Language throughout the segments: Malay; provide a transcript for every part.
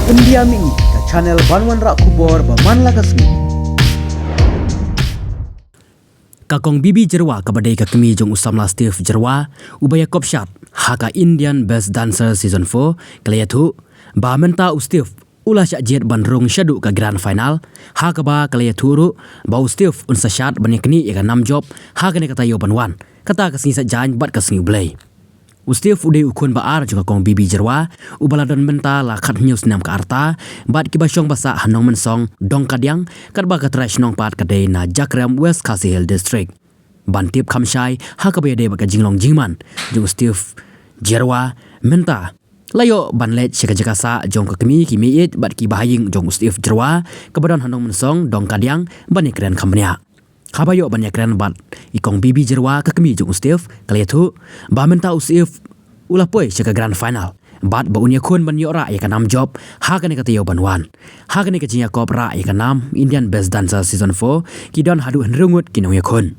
India mi ka channel Banwan Rak Kubor Baman Lagasmi. Kakong bibi jerwa kabadai kakemi jong usamla Steve jerwa ubaya kopshat haka Indian Best Dancer Season 4 kalayatu ba menta Steve ulah syak jet bandrung syadu ka grand final haka ba kalayatu ru ba Steve unsa syat banyakni ya nam job haka ne kata yo banwan kata kasni sa jan bat kasni blay Steve udah ukun baar juga kong bibi jerwa ubaladon menta la khat news nam ka arta bat kibasyong basa hanong mensong dong kadyang kadba ka trash nong pat kadai na Jakram West Khasi Hill District bantip khamshai hakabaya de baka jinglong jingman jung Steve jerwa menta layo banlet shika jakasa jong ka kemi it bat ki bahaying jong Steve jerwa kabadon hanong mensong dong kadyang banikren khamnya Kabayo banyak keren bat ikong bibi jerwa kakemi jong Steve kalayatu ba menta Steve ulah poy sya grand final bat ba unya kun ban yora ya kanam job ha kane katayo banwan ha kane kajinya kopra ya kanam Indian Best Dancer Season 4 kidon hadu henrungut kinong ya kun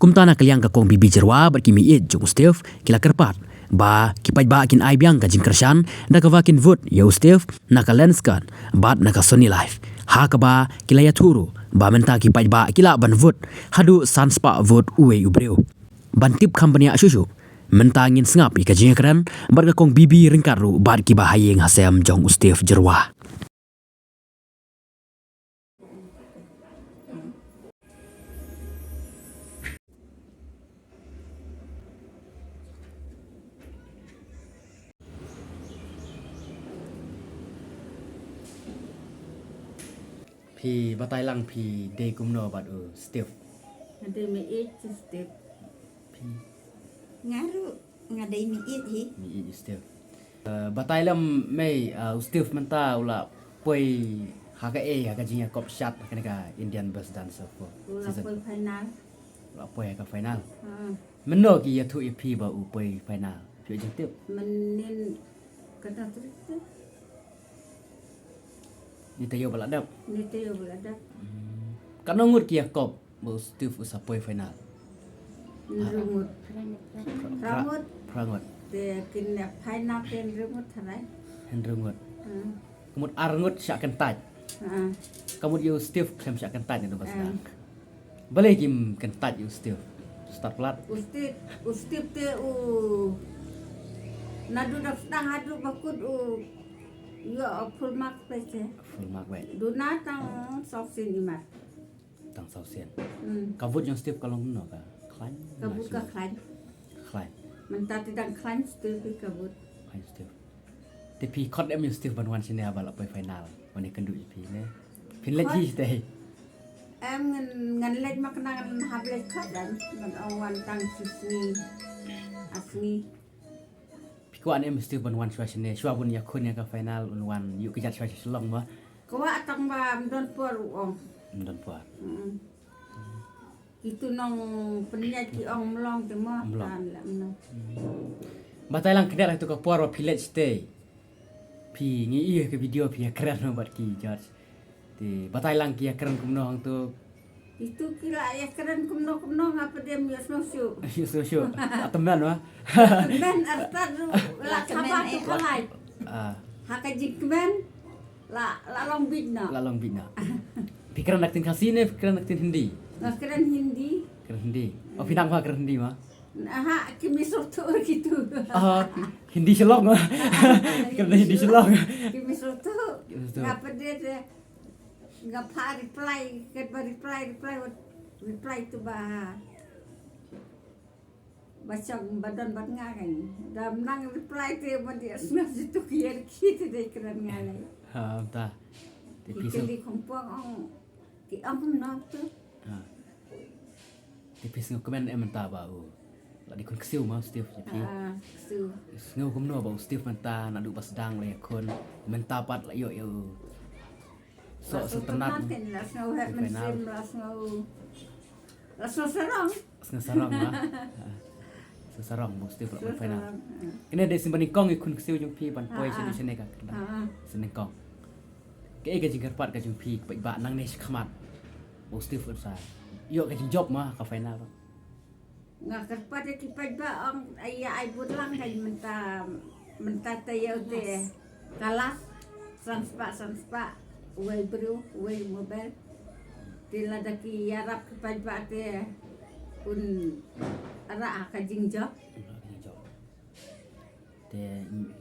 kumtana kalyang kakong bibi jerwa bat kimi it jong Steve kila kerpat ba kipaj ba kin ai biang kajing kershan da kavakin vote ya Steve naka lenskan bat naka Sony Life ha ka ba kila ya turu ba menta ki paj ba kila ban vote hadu sanspa vote uwe ubreu ban tip company asyushu menta ngin sngap ika jingkran bar ka kong bibi ringkaru bar ki ba hayeng hasem jong Steve jerwa Pi batai lang pi de kumno bat Steve Ada mi step pi ngaru ngadai mi hi mi Steve batai lam mai Steve menta ula poi haka haka jinga kop shot kana ka Indian Best Dancer for ula poi final ula poi ka final ha menno ki ya thu pi ba u poi final pi jeng tip menin kata tu ni tayo bala dap ni tu yo berada kanongut ki ya kop bo Steve usa poi final rumut ramut prangot de kena final ten rumut tharai hendrungut ha kumut arngut syak kentaj ha kamut yo Steve klem syak kentaj ni basna boleh kim kentaj yo Steve start plat ustip te nadu dak stang hadu bakut yo full mark pese full mark baik duna tang soksin imat tang sausian kavut yo Steve kalong no ka klan kabut ka klan klan menta tidak klan step kabut klan Steve tapi kot em yo Steve banwan sini abal apa final wani kendu ipi ne pinlet ji stay em ngan lej makna ngan hablej kadan ngan awan tang sisni asni pikuan em Steve banwan shwa sini shwa bun ya kun ya ka final unwan yu kejat shwa selong ba kawa tang ba don por ong ndon puar itu nong penyat ki ong melong te mo tan la no batai lang kena lah tu ka puar wa pinlet stay pi ngi iya ke video pi ya keren no bat ki George ti batai lang ki ya keren kumno hang tu itu kira ya keren kumno ngapa dia mios syu Yusuf ateman wa ben arta la kabat tu kalai hakajik ben la long bidna lalong bina pikiran nak tin kasine pikiran nak tin hindi keren Hindi keren hindi oh pinang wa keren hindi ma aha kimi soto gitu hindi selong ma keren hindi selong kimi soto ngapa dia ngapa reply reply tu ba baca badan bat ngakan dam nang reply tu dia semua situ kier kita deh keren ngalai ta di kompong ong di ong nak tu tipis ngau komen em menta ba la di kun kesiu ma Steve jadi su ngau kumno ba Steve menta nak du pas dang le kun menta pat la yo so tenat las ngau het mesin las ngau serang sarong ma sarong mo Steve la final ini de simpan kong ikun kesiu jung pi ban poi sini sini ka sini kong ke ga jingkar pat ka jung pi ba nang ne khmat bo Steve sa yo ka job ma ka final ngakar pada kipat ba ang ay budlang kay menta tayo de kalas sanspa uai bro uai mobil tila daki yarap kepada te un ara ka jingjo te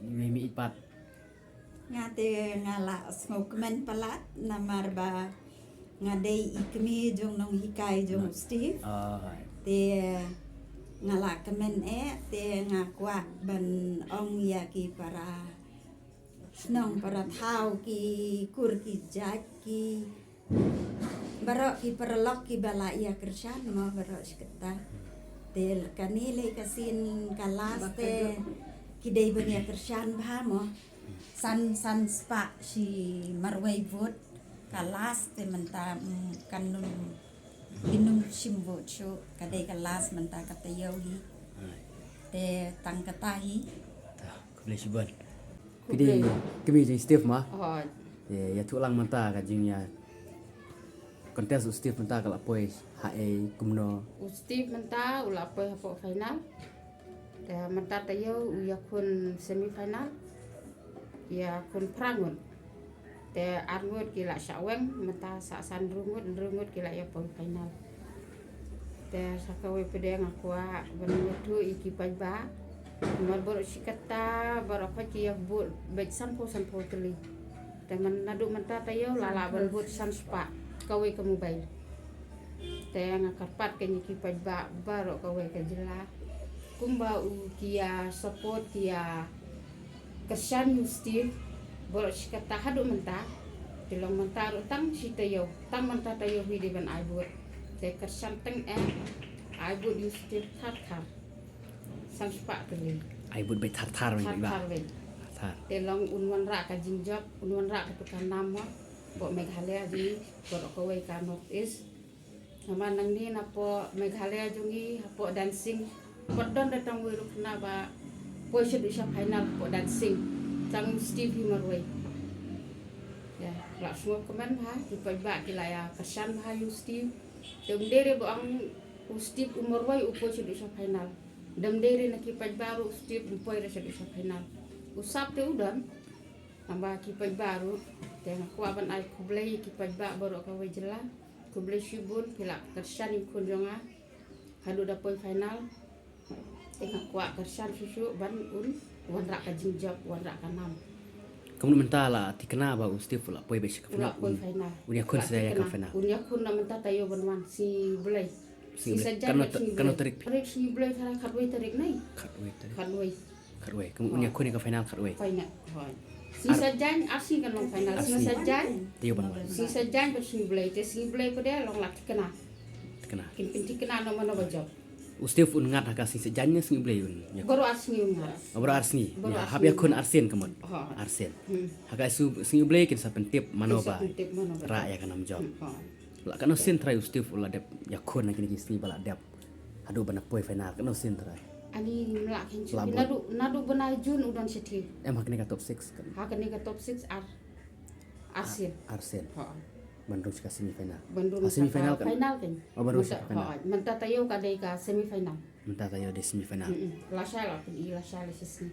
mi ipat ngate ngala smokeman palat namar ba ngadei ikmi jong nong hikai jong Steve te ngala kemen te ngakwa ban ong ya ki para snong para thau ki kur ki jak ki barok ki perlok ki bala ya kersan mo barok sketa te kanile kasin kalas te kidei bania kersan ba mo san spa si marway vote kalas te menta kanum inum simbo chu kadai kalas menta katayohi te tangkatahi kuble siban kidi kami jeng Steve mah oh ya tu lang menta ka jing ya kontes Steve menta kala pois hae kumno Steve menta ula po hapo final. Te menta tayo uya kun semi final. Ya kun prangun. Te arngut kila syaweng menta sa san rungut kila ya po final. Te sakawe pede ngakwa benutu iki pajba. Mar bor sikata bar apa ki ya bu bet sampo teli. Dengan nadu menta tayo lala berbut sanspa kawe ke mobile. Te ngakarpat ke nyiki pajba baro kawe ke jela. Kumba u kia support kia kesan Steve bor sikata hadu menta. Tilong menta tang si tayo tang menta tayo hi ban aibut. Te kesan teng aibut Steve tat sanspa teli. ai bud be tar mi ba Tar tar telong unwan ra ka jingjap unwan ra ka tukan nama bo Meghalaya ji bo ko wei ka north east sama nang ni na po Meghalaya jungi po dancing podon datang wiru na ba po siya final po dancing tang Steve Himarway ya la semua komen ha di pagba kilaya kasan ha yu Steve demdere bo ang Steve Himarway upo siya final demdere na kipaj baru Steve upo siya final usap te udan tambah kipaj baru tengah kuaban ai kublai kipaj ba baru kawe jela kublai shibun pila kersan ikun jonga hadu dapoi final tengah kuat kersan susu ban wan rak ka jingjap wan rak ka nam kamu menta la tikena ba Steve la poi be sik ula poi final unia kun saya ka final unia kun na menta tayo banwan si bulai si saja kanu tarik si bulai thara khatwai tarik nai khatwai khatwai kamu unia kun ka final khatwai final hoi si sajan asi kan long final si sajan tiyo ban si sajan pa si bulai te si bulai pa dia long lak kena tikena kin pinti kena no mana bajab Steve un ngat ka sing sejannya sing ble un baru asni unga abra arsni Baru ya arsni. hab ya kun arsen kamon Ha. arsen haka su sing ble kin sa pentip manoba Pentip manoba. ra ya kanam job Ha. la kana sen try Steve ula dep ya kun na kini sing bala dep adu bana poi final kana sen try Ani ngelak hincu Labot. nadu benai Jun udan seti em hakni ka top 6 kan hakani ka top 6 Asia arsen ha bandung ka semi final Bandung semi final kan final kan Oh, baru final. menta tayo kadai ka semi final menta tayo di semi final lasha la di lasha la sisi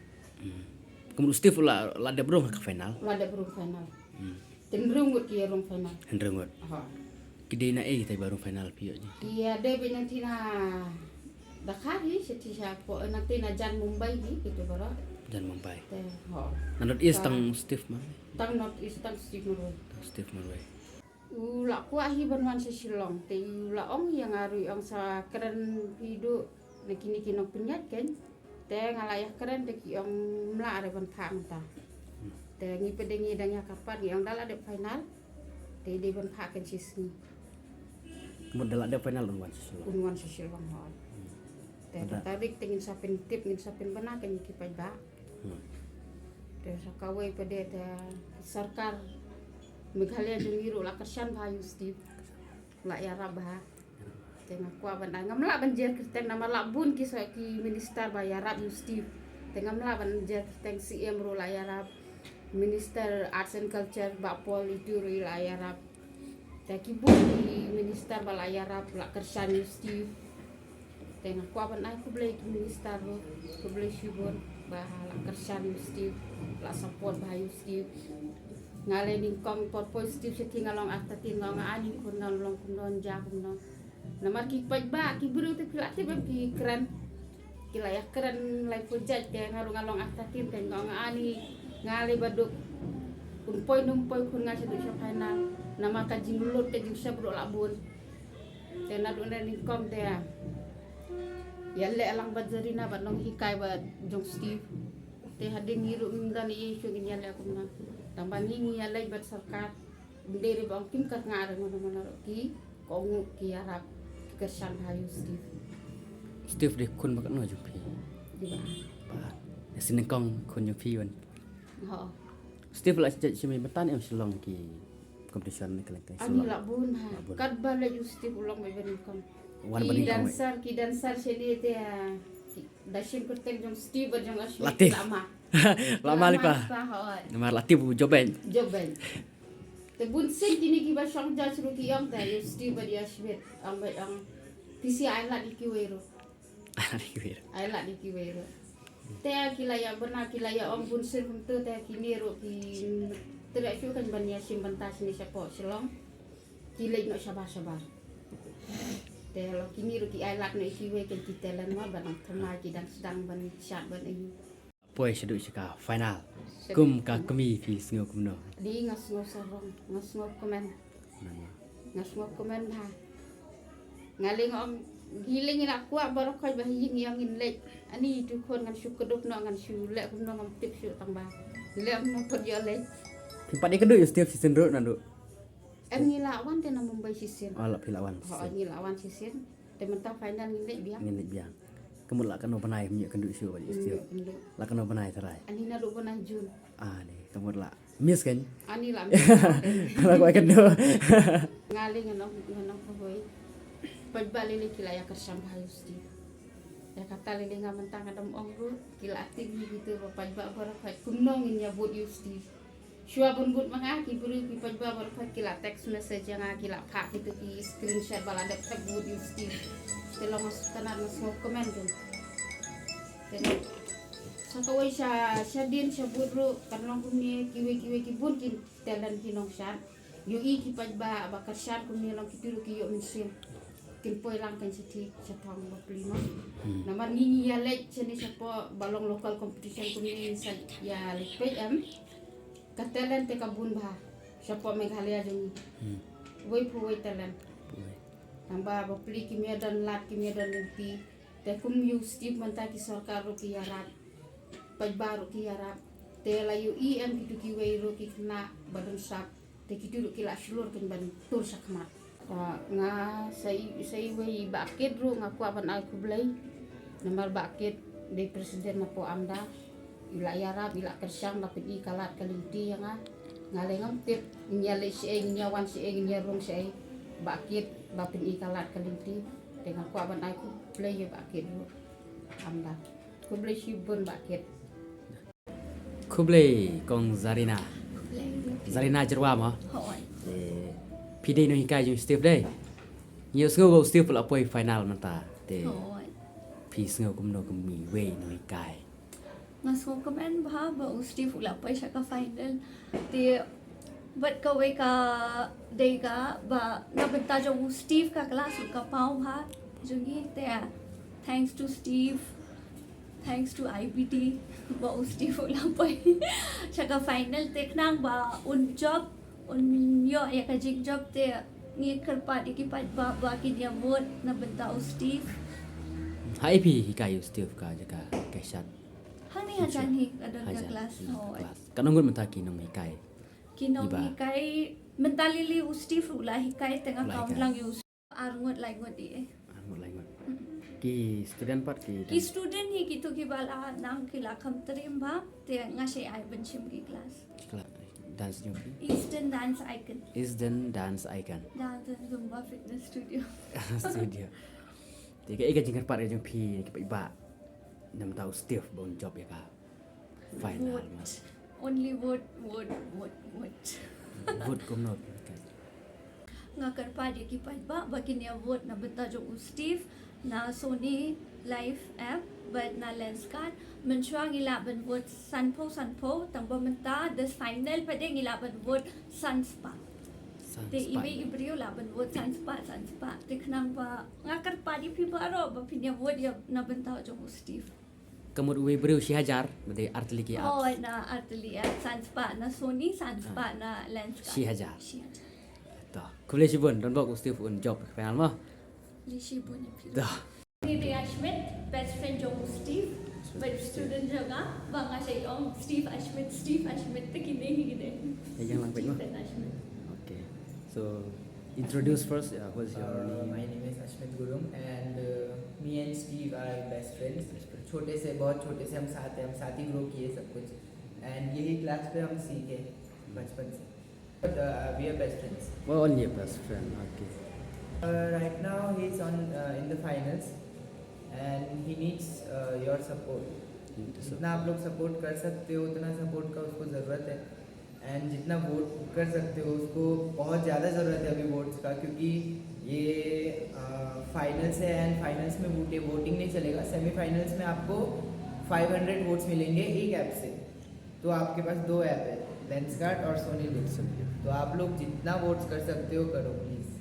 kemudian Steve la dep rong ka final lada berung final tenrungut kia rong final hendrengot ha kidena tay baru final piyo ni dia de benantina dakari seti siapa nanti na jan Mumbai ni gitu baru dan Mumbai teh ha nanot is tang Steve mah tang not is tang Steve Marway Steve Marway ula kuahi banwan sa Silong te ula ong yang aru ang sa keren hidu nakini kinok pinyat kan te ngalayah keren te ki ong mla are ban kham ta te ngi pedengi danya kapan yang dala de final te de ban kha kan sisni kemudian la dep final dong wan unwan sa Silong ha te tarik tingin sa tip ngin sa bana kan ki pa ba te sa kawai pede te sarkar Meghalaya jungiru la kersan bayu Steve la ya rabah tengah kuah ban ngamla banjir kristen nama la bun ki minister ba ya rab Steve tengah mla banjir kristen CM ro la ya rab minister arts and culture ba pol itu ro la ya rab taki bu minister ba la ya rab la kersan Steve tengah kuah ban aku beli minister ro ku beli shibon ba la kersan Steve la support bayu Steve ngale ning kong por positif seti ngalong atatin ngong ani kun ngalong kun non ja kun non namar ki paj ba ki buru te pilate ba ki keren ki layak keren lai pojaj ke ngalong atatin te ngong ani ngale baduk kun poi kun ngasih tu final nama ka jinglut te jing sabro labun te na do na ning kong te ya le alang bazarina ba nong hikai ba jong Steve te hading hiru mindan i syung inya le kun na tambah ngingi ya lai bat sarkat ndere bang kim kat ngare mana ki kong ki arab kersan hayu Steve de kun bakat no jumpi di ba sin kong kun jumpi wan ha Steve la chat simi batan em silong ki competition ni kala ani la bun ha kat bala ju Steve ulang mai ben kong wan bani ki dansar seni te dashim kurtek jong Steve jong asmi Latih. lama lipa nomor latih bu joben joben te bun sen kini ki ba shang ja suru ki yang ta yo Steve dia shbet ang ba ang tisi ai la di ki wero ai la di ki wero te kilaya bena kilaya om bun sen hum te kini ro ki tere shu kan ban ya sim bantas ni siapa silong kilai no sabar te lo kini ro ki ai la no ki we kan kita lan ma ban thama ki dan sedang ban syat ban ayu poi sedu sika final kum ka kami fi singo kum no di ngas sarong ngas komen ha ngaling om giling ina kuat baru kai bahing yang in lek ani tu kon ngan syuk keduk no ngan syu lek kum no ngam tip syu tambah lek no pod ya lek Tempat dia kedua Steve season road nandu. em ngilawan te na Mumbai sisen Alap hilawan. ngilawan sisen te mentang final ni lek biang Ngin biang. Kamu lah kena panai minyak kenduk syu balik Steve. Lah kena panai terai. ani na do pernah jun Ah ni kamu lah miss kan? ani la Kalau kau kedua. ngaling ngano boy pajbali ni kilaya kersam hayusti ya kata lele ngamentang adam ongru kila tinggi gitu pajba barakat kunong nyabut yusti shua bun mangaki buru ki pajba barakat kila text message yang kila pak gitu ki screenshot balada tabut yusti telo mas kanar mas komen kan telo sakawai syadin syaburu kanong kumni kiwe kibun kin telan kinong syad yui ki pajba bakar syad kumni long kituru ki yo minsim kinpoy lang kan siti sapang 25 namar ngingi ya lek sini sapo balong lokal competition kumni sa ya lek PM katelan te kabun bah sapo Meghalaya jeng woi puwoi telan namba bapli kimia dan lenti te kum yu Steve manta ki sarkar ro ki yarat pajbaru ki yarat te la yu EM kitu ki wei ro ki kena badun sak te kitu ki la slur kan ban tur sakmat nga say way bakit ro nga kuaban ay kublay namar bakit de presiden na po amda ila yarab ila kersyang na pidi kalat kalinti nga ngalengam tip nyale si nyawan si nyarong si bakit bapin ikalat kalinti dengan kuaban ay kublay bakit ro amda kublay sibun bakit Kublai kong Zarina jerwa ma. Pide no hikai jung Steve day. Nhiều school Steve là play final manta te. Pi school kum no kum mi way no hikai. Ngasko komen bah ba Steve la play sa ka final te but ka way ka day ka ba nabenta jo Steve ka class ka pau ha jungi te thanks to Steve thanks to IPT ba Steve la play sa ka final te nang ba un job yo ya ka jig job te ngi kerpa di pat ba ki dia bot na benta Steve Hai pi hikai Steve ka jaka kesat. hang ni hajan hi ada ka class ho Kanong gun mantaki nong hikai. kinong hikai mentalili Steve ula hikai tengah kaum lang yu arngot lai ngot di Arngot lai ngot. Ki student part ki student hi gitu ki bala nang ki la kham trim ba te ngase ai benchim ki class dance jumpi. Eastern Dance Icon Dance Icon. dance Zumba Fitness Studio Studio. Tiga ikan jingkar part yang pi ki ba. Nam tahu Steve bon job ya ka. Final mas. only vote Vote kum no. nga karpa di ki pa ba bakin ya vote na benta jo Steve na Sony live app but na lens card menchua ngilaban vote sanpo tang bomenta this final pada ngilaban vote sunspa te ibe ibrio laban vote sunspa te knang ba ngakar padi pibaro ba pinya vote ya na bentau jo Steve Kemud uwe beriu si hajar bade artli ki oh na artlia sunspa na Sony sunspa na lens card si hajar ta kule si bon don bok Steve un job final mah lishi bunyi piru dah ni dia Schmidt best friend jo Steve but student jaga banga say om Steve Ashmit te kine hi gide yang lang pek mah okay so introduce first what's your name My name is Ashmit Gurung and me and Steve are best friends. बहुत छोटे से हम साथ हैं, हम साथ ही ग्रो किए सब कुछ एंड यही क्लास पे हम सीखे बचपन से but we are best friends well only a best friend okay right now he is on in the finals and he needs your support जितना आप लोग सपोर्ट कर सकते हो उतना सपोर्ट का उसको ज़रूरत है एंड जितना वोट कर सकते हो उसको बहुत ज़्यादा ज़रूरत है अभी वोट्स का क्योंकि ये फाइनल्स है एंड फाइनल्स में वोटिंग नहीं चलेगा सेमीफाइनल्स में आपको 500 वोट्स मिलेंगे एक ऐप से तो आपके पास 2 ऐप है लेंसकार्ट और सोनी लिव तो आप लोग जितना वोट्स कर सकते हो करो प्लीज़